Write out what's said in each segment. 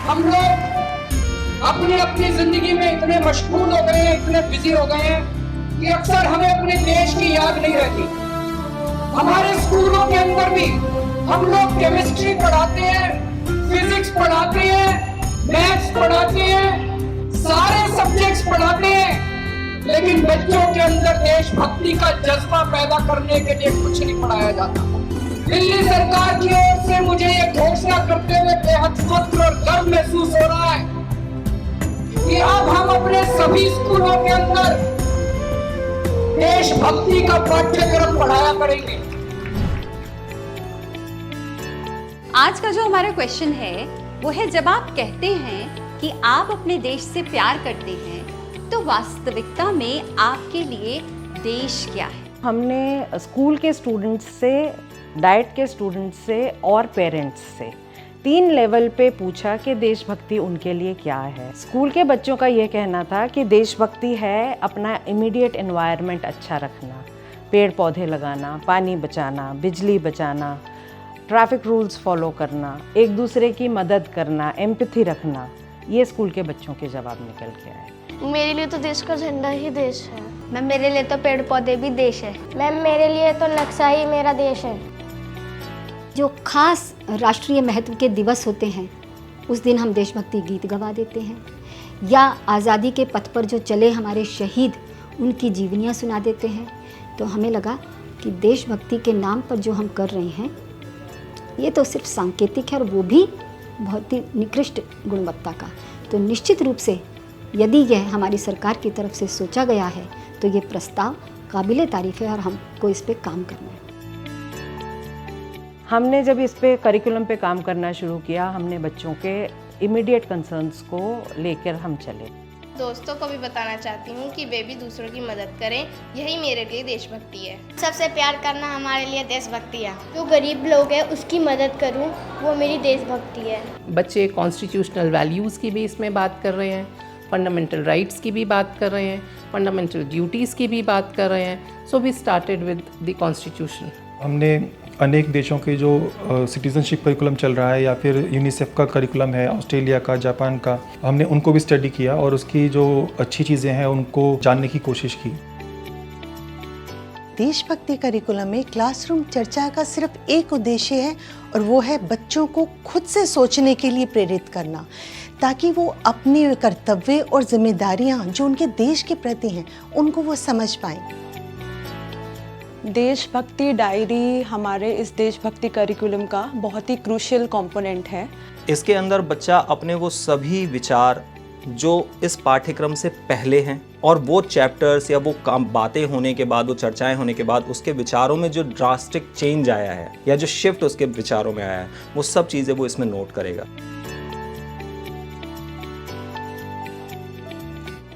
हम लोग अपनी अपनी जिंदगी में इतने मशगूल हो गए हैं, इतने बिजी हो गए हैं कि अक्सर हमें अपने देश की याद नहीं रहती। हमारे स्कूलों के अंदर भी हम लोग केमिस्ट्री पढ़ाते हैं, फिजिक्स पढ़ाते हैं, मैथ्स पढ़ाते हैं, सारे सब्जेक्ट्स पढ़ाते हैं, लेकिन बच्चों के अंदर देशभक्ति का जज्बा पैदा करने के लिए कुछ नहीं पढ़ाया जाता। दिल्ली सरकार की ओर से मुझे ये घोषणा करते हुए बेहद फख्र और गर्व महसूस हो रहा है कि अब हम अपने सभी स्कूलों के अंदर देशभक्ति का पाठ्यक्रम पढ़ाया करेंगे। आज का जो हमारा क्वेश्चन है वो है, जब आप कहते हैं कि आप अपने देश से प्यार करते हैं तो वास्तविकता में आपके लिए देश क्या है? हमने स्कूल के स्टूडेंट्स से, डाइट के स्टूडेंट्स से और पेरेंट्स से 3 लेवल पे पूछा कि देशभक्ति उनके लिए क्या है। स्कूल के बच्चों का ये कहना था कि देशभक्ति है अपना इमीडिएट एनवायरनमेंट अच्छा रखना, पेड़ पौधे लगाना, पानी बचाना, बिजली बचाना, ट्रैफिक रूल्स फॉलो करना, एक दूसरे की मदद करना, एम्पैथी रखना। ये स्कूल के बच्चों के जवाब निकल के आए। मेरे लिए तो देश का झंडा ही देश है। मैम मेरे लिए तो पेड़ पौधे भी देश है। मैम मेरे लिए तो नक्शा ही मेरा देश है। जो खास राष्ट्रीय महत्व के दिवस होते हैं उस दिन हम देशभक्ति गीत गवा देते हैं, या आज़ादी के पथ पर जो चले हमारे शहीद उनकी जीवनियाँ सुना देते हैं। तो हमें लगा कि देशभक्ति के नाम पर जो हम कर रहे हैं ये तो सिर्फ सांकेतिक है, और वो भी बहुत ही निकृष्ट गुणवत्ता का। तो निश्चित रूप से यदि यह हमारी सरकार की तरफ से सोचा गया है तो ये प्रस्ताव काबिले तारीफ़ है और हमको इस पे काम करना है। हमने जब इस पे करिकुलम पे काम करना शुरू किया, हमने बच्चों के इमीडिएट कंसर्न्स को लेकर हम चले। दोस्तों को भी बताना चाहती हूँ कि वे भी दूसरों की मदद करें, यही मेरे लिए देशभक्ति है। सबसे प्यार करना हमारे लिए देशभक्ति है। जो गरीब लोग हैं उसकी मदद करूँ वो मेरी देशभक्ति है। बच्चे कॉन्स्टिट्यूशनल वैल्यूज़ की भी इसमें बात कर रहे हैं, फंडामेंटल राइट्स की भी बात कर रहे हैं, फंडामेंटल ड्यूटीज़ की भी बात कर रहे हैं। So we started with the constitution. हमने अनेक देशों के जो सिटीजनशिप करिकुलम चल रहा है या फिर यूनिसेफ का करिकुलम है, ऑस्ट्रेलिया का, जापान का, हमने उनको भी स्टडी किया और उसकी जो अच्छी चीज़ें हैं उनको जानने की कोशिश की। देशभक्ति करिकुलम में क्लासरूम चर्चा का सिर्फ एक उद्देश्य है, और वो है बच्चों को खुद से सोचने के लिए प्रेरित करना, ताकि वो अपनी कर्तव्य और जिम्मेदारियां जो उनके देश के प्रति हैं उनको वो समझ पाएं। देशभक्ति डायरी हमारे इस देशभक्ति करिकुलम का बहुत ही क्रूशियल कंपोनेंट है। इसके अंदर बच्चा अपने वो सभी विचार जो इस पाठ्यक्रम से पहले हैं और वो चैप्टर्स या वो काम बातें होने के बाद, वो चर्चाएं होने के बाद उसके विचारों में जो ड्रास्टिक चेंज आया है या जो शिफ्ट उसके विचारों में आया है, वो सब चीज़ें वो इसमें नोट करेगा।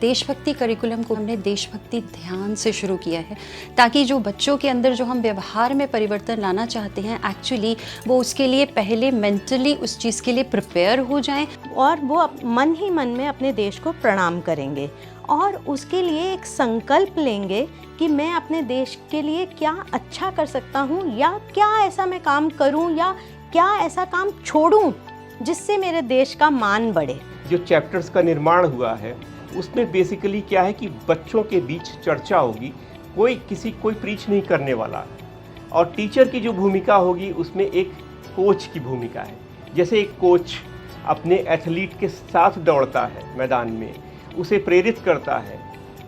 देशभक्ति करिकुलम को हमने देशभक्ति ध्यान से शुरू किया है, ताकि जो बच्चों के अंदर जो हम व्यवहार में परिवर्तन लाना चाहते हैं, एक्चुअली वो उसके लिए पहले मेंटली उस चीज़ के लिए प्रिपेयर हो जाएं, और वो मन ही मन में अपने देश को प्रणाम करेंगे और उसके लिए एक संकल्प लेंगे कि मैं अपने देश के लिए क्या अच्छा कर सकता हूँ, या क्या ऐसा मैं काम करूँ, या क्या ऐसा काम छोड़ूँ जिससे मेरे देश का मान बढ़े। जो चैप्टर्स का निर्माण हुआ है उसमें बेसिकली क्या है कि बच्चों के बीच चर्चा होगी, कोई प्रीच नहीं करने वाला, और टीचर की जो भूमिका होगी उसमें एक कोच की भूमिका है। जैसे एक कोच अपने एथलीट के साथ दौड़ता है मैदान में, उसे प्रेरित करता है,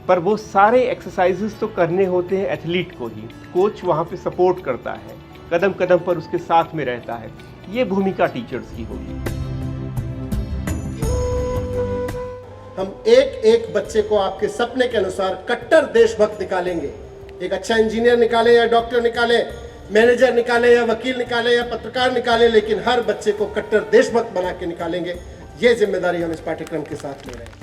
पर वो सारे एक्सरसाइजेस तो करने होते हैं एथलीट को ही, कोच वहाँ पे सपोर्ट करता है, कदम कदम पर उसके साथ में रहता है। ये भूमिका टीचर्स की होगी। हम एक एक बच्चे को आपके सपने के अनुसार कट्टर देशभक्त निकालेंगे। एक अच्छा इंजीनियर निकाले या डॉक्टर निकाले, मैनेजर निकाले या वकील निकाले या पत्रकार निकाले, लेकिन हर बच्चे को कट्टर देशभक्त बना के निकालेंगे। ये जिम्मेदारी हम इस पाठ्यक्रम के साथ ले रहे हैं।